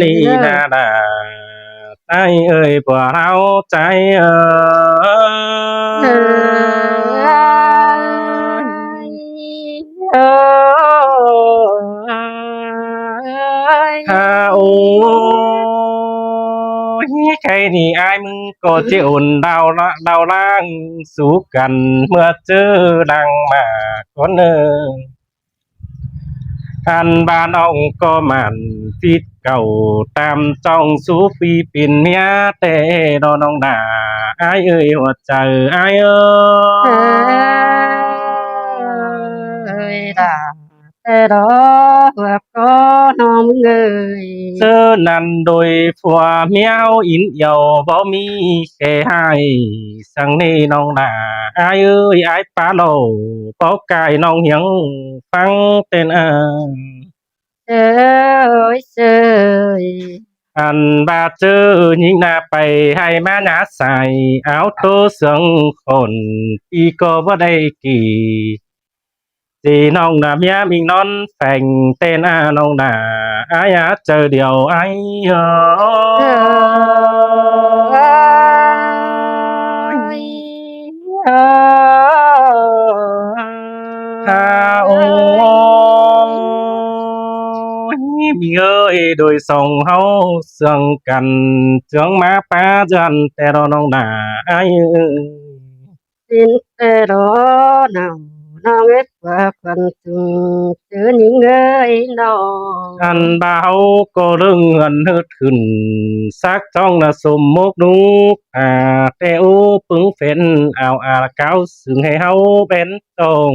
นี่นาดาใจเอ่ยปวดเราใจเอ้ยโอ้ยฮาโอ้ยใครนี่อายมึงก็จะอุ่นดาวละดาวล่างสู้กันเมื่อเจอดังมาคนหนึ่งอันบ้านน้องก็มันฟิตเก่าตามจ้องสู้ปีปินเมียแต่รอน้องด่าอายเอ่ยหัวใจอายเอ้ยด่าแต่รอว่าก็น้องมึงเอ้ยเจอนั่นโดยผัวเมียวอินเหี่ยวบ่มีแค่ให้สังนี่น้องด่าอายเอ้ยอายปาโลปอกกายน้องเหียงฟังเต้นเอ้ยเอ้ยอันบาเจอยิงหน้าไปให้มาหนาใส่เอาโตเสียงคนปีก็บ่ได้กี่จีน้องน่ะเมียมิงนอนแฝงเต้นน้องด่าอายเจอเดียวไอ้เอ้ยโอ้ฮาโอ้ยมีเอ้ยโดยส่งเฮาเสื่องกันเจืองมาป้าจันแต่เราน้องด่าไอ้เอ้ย sin pero no biết qua quan từng chữ những người nào อันบ่าวก็เรื่องเงินฮึดขึ้นสักจ้องน่ะสมมุกนุกแต่อูปึงเป็นเอาเก้าซึ่งให้เฮาเป็นต้อง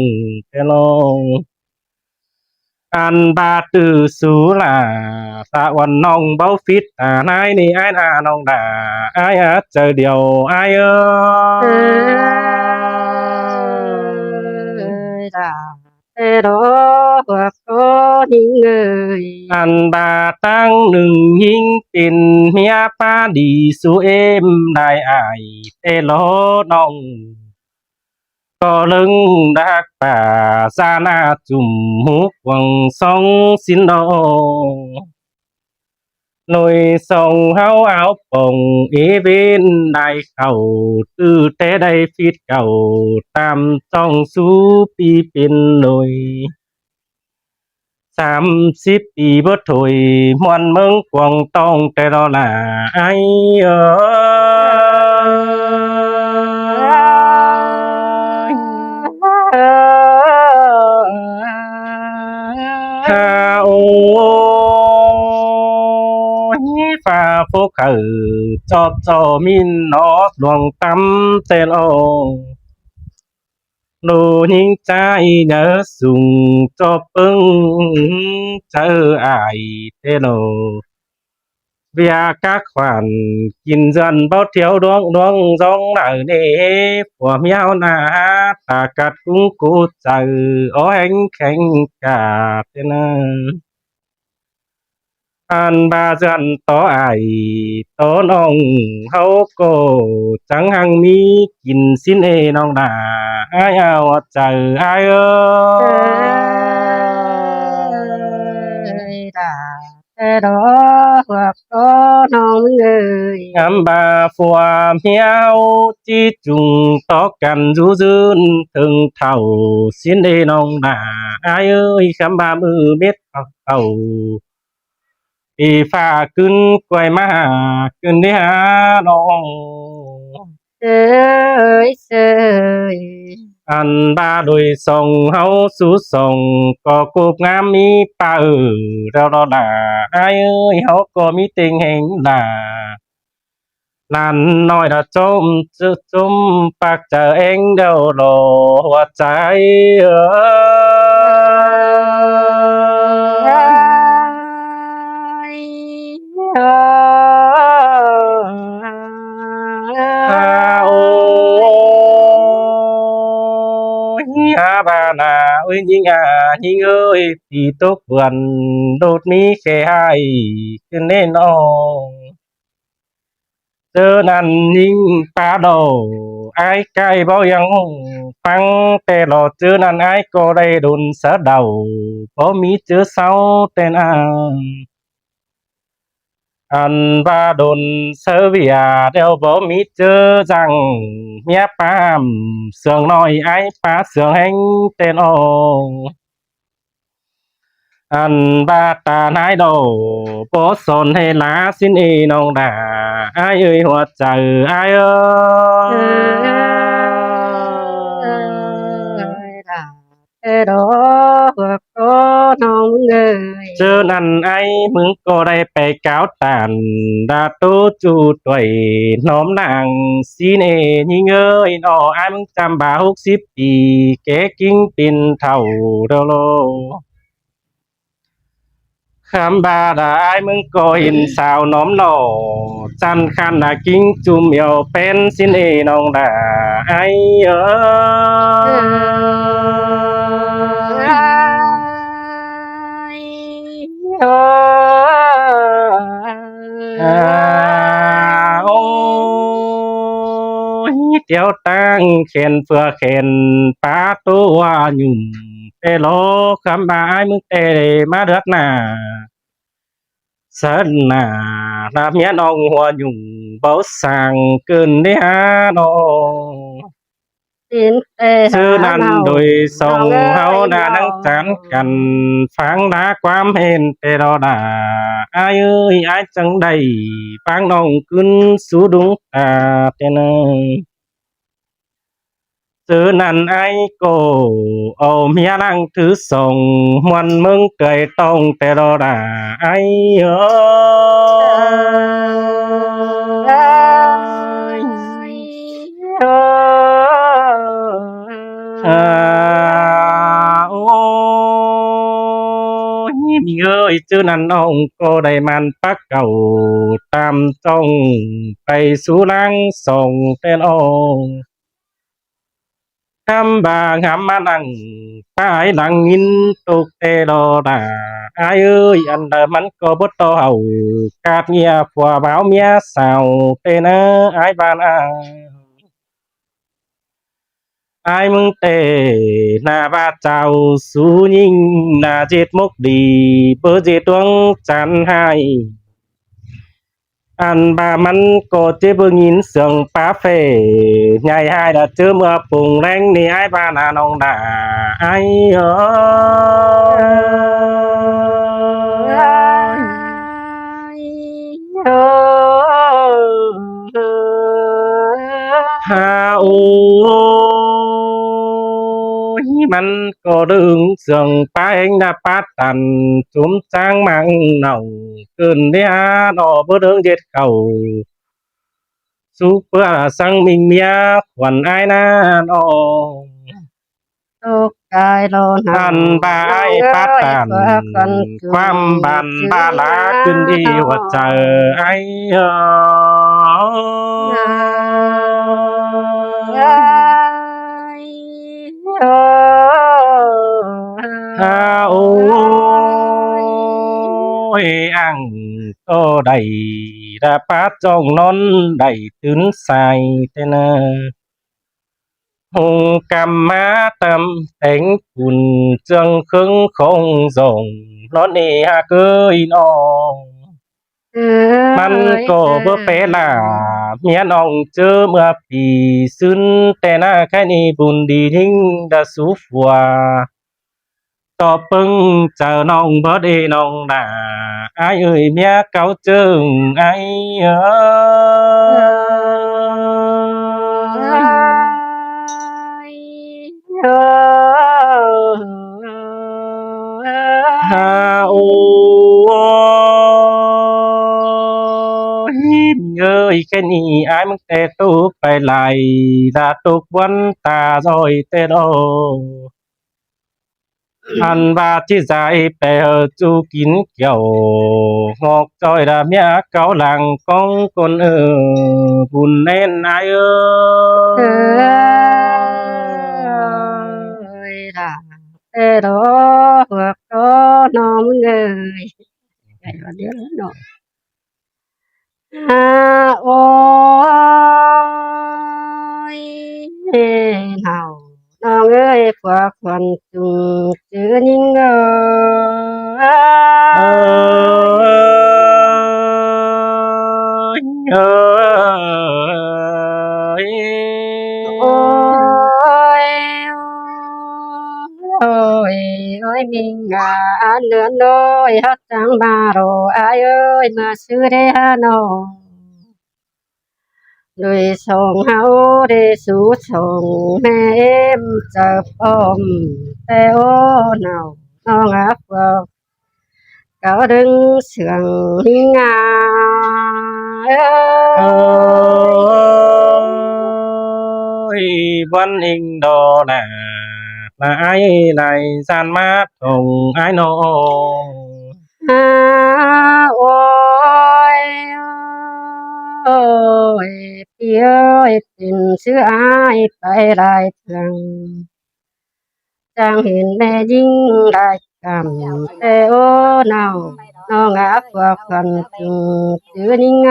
แต่ลองอันบาตือสูล่ะตะวันน้องเบาฟิตนายนี่อ้ายนาน้องด่าอ้ายเจอเดียวอ้ายơi là pero qua có những người อันบาตั้งหนึ่งยิงเป็นเมียป้าดีสู้เอ็มได้อายแต่ลอน้องก็ลึงดักป่าซานาจุ่มหุกวังสองสินดองหน่วยส่งเฮาเอาปองเอเวนได้เข้าตื้อแต่ได้ฟิตเก่าตามจ้องสู้ปีเป็นหน่วย30 ปีบ่ถอยมวนเมืองกวางต้องแต่รอหน้าไอ้เอ้ย ฮาโอ้ยฝ่าพวกเขาจอบจอมินนอดวงตำเตลองโลยิงใจเนอสุงจอบปึงเจออายเตโลเบียกะขวัญกินจันเบาเที่ยวดวงจองหน่อยเน่ผัวเมียวนาตากัดกุ้งกูเจอโอ้แหงแข็งกาดเตนะ อันบาจันต่อไอต่อน้องเฮาก็จังหังมีกินสินเอน้องดาอายเอาใจอายơi là pero qua có non người งามบาฟัวเมียวจีจุงต่อกันจูจืนถึงเท่าสินเอน้องดาอายเอ้ยคำบามือเม็ดเอาปีฟ้าขึ้นกล้วยมาขึ้นเด้หาน้อง ơi ơi อันบาโดยส่งเฮาสู่ส่งก็กูบงามมีป่าเรารอด่าอายเอ้ยเฮาก็มีติงแห่งด่านั่นน้อยละจมปากเจอเองเดียวรอหัวใจเอ้ฮาโอ้ยฮาบานาเอ้ยยิงเอ้ยที่ตกเบือนโดดมีแค่ให้ขึ้นแน่นอนเจอนั่นยิงปลาโดไอ้ไก่บ่ยังฟังแต่รอเจอนั่นไอ้ก็ได้โดนเสะเดาพอมีเจอเศร้าแต่นาน anh ba đồn sơ vỉa đều bố mi chơ rằng mía pam sườn nói ai pa sườn anh tên ông anh ba ta nái đồ bố son hay lá xin y nông đà ai ơi hoa trời ai ơi là thế đó hoặc có nông người chứ năn ai mừng cô đây bè cáo tàn đã tố chu tuổi nóm nàng xin ê nhí ơi nó ai mừng trăm bà hút ship thì kế kinh pin thầu đâu lô khám ba đã ai mừng cô hình sao nóm nổ chăn khăn là kinh chùm yêu pen xin ê nông đà ai ôi tiêu tăng khen vừa khen phá tô hoa nhung tê lô khám ba ai mừng tê má đớt nà sơn nà làm nhé nông hoa nhung bố sang cơn đế hà nô tin tê sư năn đôi sông hao đã nắng chán cằn pháng đá quám hên tê đo đà ai ơi ai chẳng đầy pháng nông cưng sú đúng tên sư năn ai cô ôm hia năng thứ sông muôn mừng cười tông tê đo đà ai ôi mình ơi chứ năn ông cô đầy man bắt cầu tam trong tay sú lăng sông tên ông ham bà ngắm má đằng phải đằng in tục tê đô đà ai ơi anh đờ mắn cô bút tô hầu cát nhia phùa báo mía xào tên ai ban ai mừng tê na ba chào su nhìn na chết mốc đi bơ dê tuông chán hai anh ba mắn cô chế bơ nhìn sườn phá phê ngày hai đã chưa mưa phùng đánh ni ai ba na nông đà ai ha ôi mình có đường sườn phá anh đã phát tàn chúng trang mang nồng cơn đế nó bơ đường giết cầu super sang mình mía quần ai na nó tục cài lô anh ba ai phát tàn quam bàn ba láขึ้นđi hoạt chờ ai ha ôi ăn tô đầy đã phát trong non đầy tướng sai tên hùng cầm má tâm đánh cùn trương khứng không rồng nó nề ha cưới nóมันก็บ่แปลล่ะเมียน้องเจอเมื่อปีซึนแต่หน้าแค่นี้บุญดีทิ้งดาสูฟัวต่อปึงเจอน้องบ่ได้น้องด่าอ้ายเอ้ยเมียเก่าเจิงอ้ายฮาโอơi cái ni aiมึงแต่ตุกไปไหลดาตุกวันตาซอยแต่โดอันบาที่ใจไปจูกินเกี่ยวงอกจอยดาเมียเกาหลังกองคนบุญเน้นนายlà thế đó hoặc có nông người cái đó đứa lớn rồi ôi nào nó ơi qua phần chung chưa nhìn เอ้ย ôi ôi ôi mình à nửa nôi hát trắng ba rồi ai ơi mà xứ đây hà nội đôi sông hao để sú sông mẹ em chợp ôm teo nào nó ngáp vào cáo đứng sườn ngà ơi văn hình đồ là ai này gian mát hồng ai nô ôi ôi phía ơi tình xưa ai phải lại thường trang hiện mẹ dinh lại cầm tê ô nào nó ngã qua phần chừng chữ ninh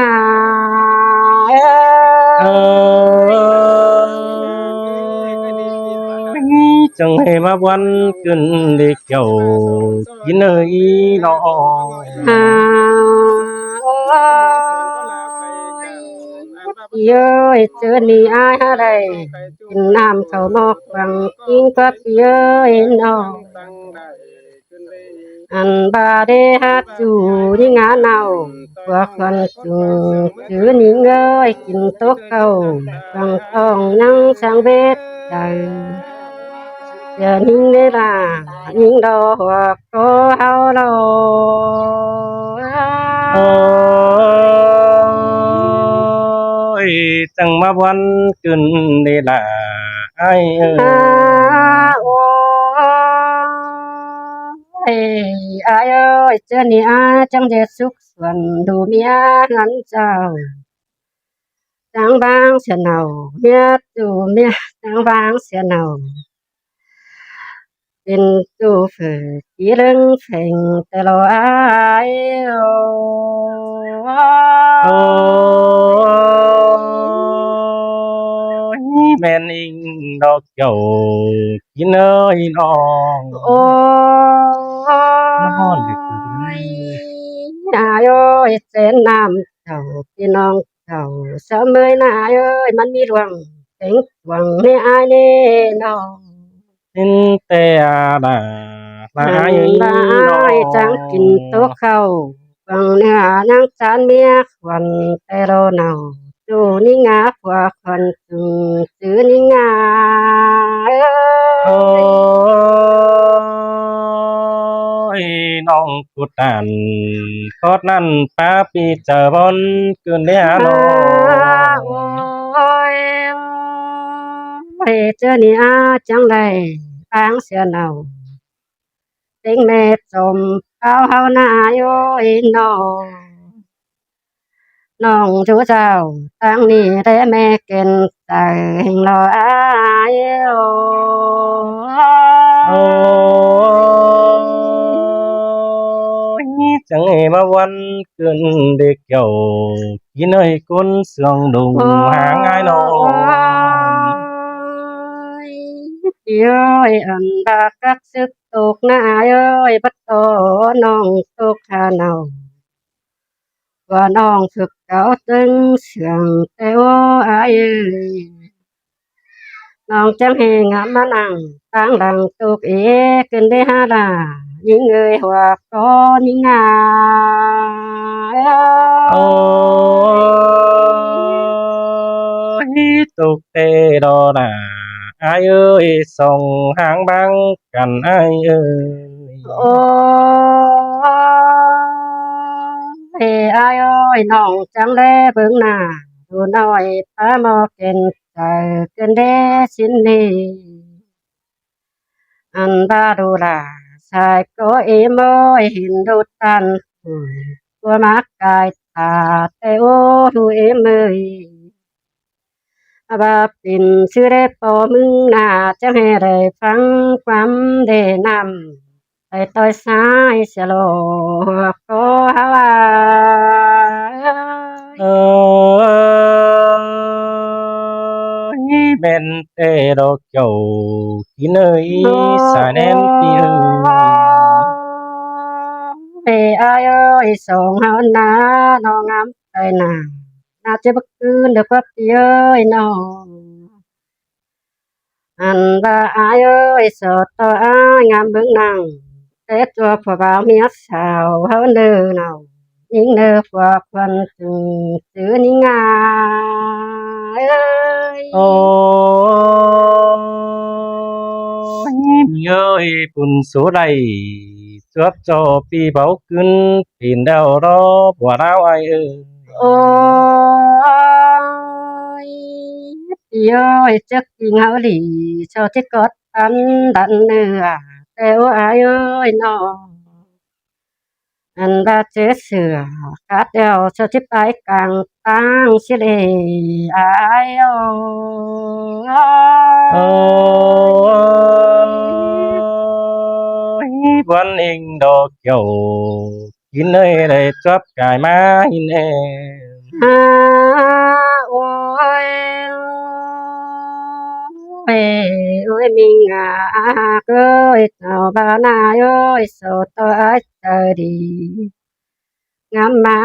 chẳng hề mà văn cơn để kiểu kín nơi nó ơi chữ ni ai ha đây nam cầu mọc bằng kinh cấp ơi nó anh ba đê hát chủ đi ngã nào qua phần chữ ni ơi kinh tốt cầu bằng tông nhang sang vết đời giờ ninh đê là ninh đồ hoặc có hao ôi chẳng mà văn cơn để là ai ơi ai ơi chân ni ai chẳng để xúc xuân đủ mía ngắn chào sáng vang xe nào mía đủ mía sáng vang xe nào tin tu phở chỉ lưng phèn tê lo ai ôi men in đọc kiểu kín nơi nó ngon thì ai ơi tên nam chầuพี่น้องเจ้าสามเมยนายเอ้ยมันมีรวงเต็งหวังในอายแน่นอน tin tè đà là ai ba nó ai chẳngกินโต๊ะเข้าฟังเนื้อนางจานเมียควันแต่โรเนาจูนี่งากว่าควันจึงจือนี่งาเอ้ ôiน้องกุดอันคอดนั่นป้าปีเจอบนเกินเลี้ยน้อง โอ้ยโอ้ยเจอนี่อาจังไดทางเสียเนาเต็งแม่จมเอาเฮาหน้าโอ้ยน้อง น้องชูเจ้าตั้งนี้ได้แม่เก่นใจแห่งรออายโอ ôi chẳng hề mà văn cơn để kiểu kín nơi côn sương đùng hàng ai nó ơi anh đã cắt sức tục na ơi bắt tổน้องตกขาเนาว่าน้องฝึกเก่าตึงเสียงแต่ว่าอายเอ้ยน้องจังเฮงะมานั่งตั้งดังตุกเอขึ้นได้หาดายิงเอ้ยหัวก็ยิงา ôi tục tê đó là ai ơi sông hàng băng cần ai ơi โอ้ยอายเอ้ยน้องจังแลเบิ่งหน้าดูน้อยพาหมอเกินใจเกินเดสินนีอันบาดูล่ะชายก็เอโมยเห็นดูตันตัวมักกายตาแต่โอ้ดูเอเมยอาบาปินชื่อได้ปอมึงหน้าจังให้ได้ฟังความเดนำ ไปต่อยซ้ายเสียโลก็ฮาวา ơi bên tê đồ kiểu kín nơi xa nén tiêu เอ้ยอายเอ้ยส่งเฮานาน้องงามใจนา น่าจะบักคืนเด้อพับเอ้ยน้องอันว่าอายเอ้ยสอดต่ออายงามเบิ่งนางแต่ตัวผัวบ่าวเมียสาวเฮาเด้อน้องยิ่งเด้อพวกเพิ่นจึงซื้อนี่งาเอ้ย โอ้ยเอ้ยปุ่นสูไรจวบจอปีเบาขึ้นปีนดาวรอบัวดาวไอเอ้ย โอ้ยพี่เอ้ยจักจริงเอาหลีชอบที่กอดอันดันเนื้อแต่ว่าอายเอ้ยน้องอันว่าเจอเสือขาดเดียวชอบที่ไปกลางตั้งสิเลยอายโอ้โอ้ยวันเองดอกเกี่ยวกินเลยได้จับกายมาหินเอง อาโอ้ยโอ้ยโอ้ยมิงอาเอ้ยเจ้าบ้านนาเอ้ยโสดตัวอายใจดี งามมา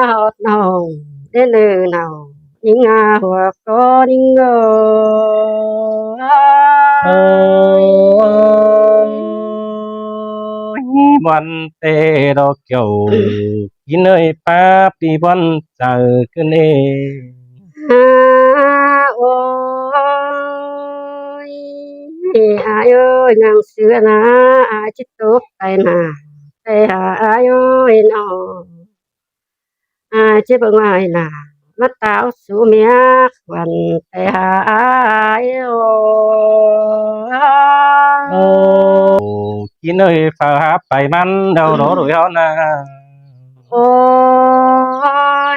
ฮอดน้องเด้อเด้อน้องยิงอาหัวก็ยิงโอ้ยวันเตดอกเกี่ยวกินเลยป้าปีบอนเจอกันเอง โอ้ยอายเอ้ยนางเสือนะอายจิตตกไปนาไปหาอายเอ้ยน้องอายจิบง่ายนามาตาวสู่เมียควันไปหาอายโอ้โอ้กินเลยฝาไปมันเดาโดดอยเอานะ โอ้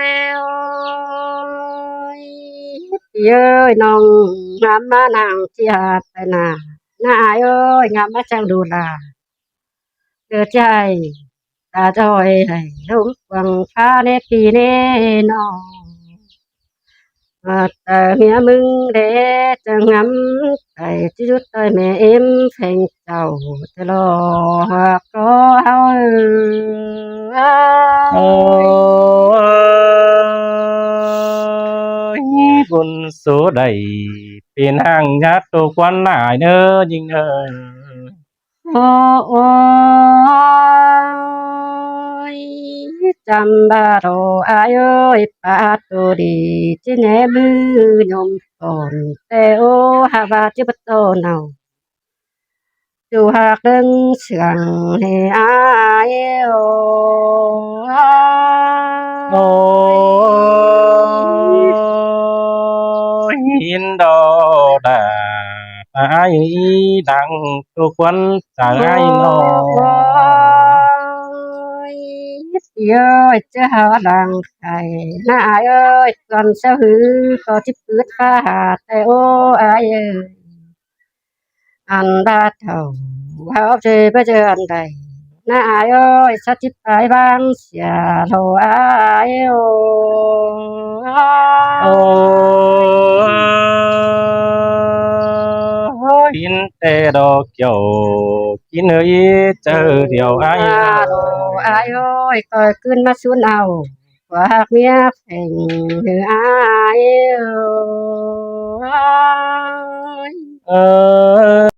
ยโอ้ยพี่เอ้ยน้องงามมานางที่หาดไปนาน้าอายเอ้ยงามมาจังดูลาเกิดใจตาจอยให้ลมฟังฟ้าในปีนี้น้องแต่เมียมึงเด้จะงำใจที่จุดใจแม่เอ็มเพลงเจ้าจะรอก็เฮาโอ้ยบุญสูใดเป็นห่างญาติตัวควันหลายเนอยิงเอ้ย โอ้โอ้ยจำบาโรอายเอ้ยปาตูดีจิแหนมือยมก่อนแต่โอหาบาจิบโตเนา dù hạc đừng sườn thì ai yêu โอ้ยอินโดดาตายดังตัวควันสายนอ ôi ơi chứ hả đằng thầy nãy ơi còn sao hư có chiếc ướt pha hạt tay ô ai ơi ăn ba thầu háo chê bây giờ ăn đầy nãy ơi sao chiếc ai băng xà thầu ai ô โอ้ยกินแต่ดอกเกี่ยวกินเอ้ยเจอเดียวไอ้ đồ ai ơi coi cơn mắt xuống nào và mía phèn như ai ơi เออ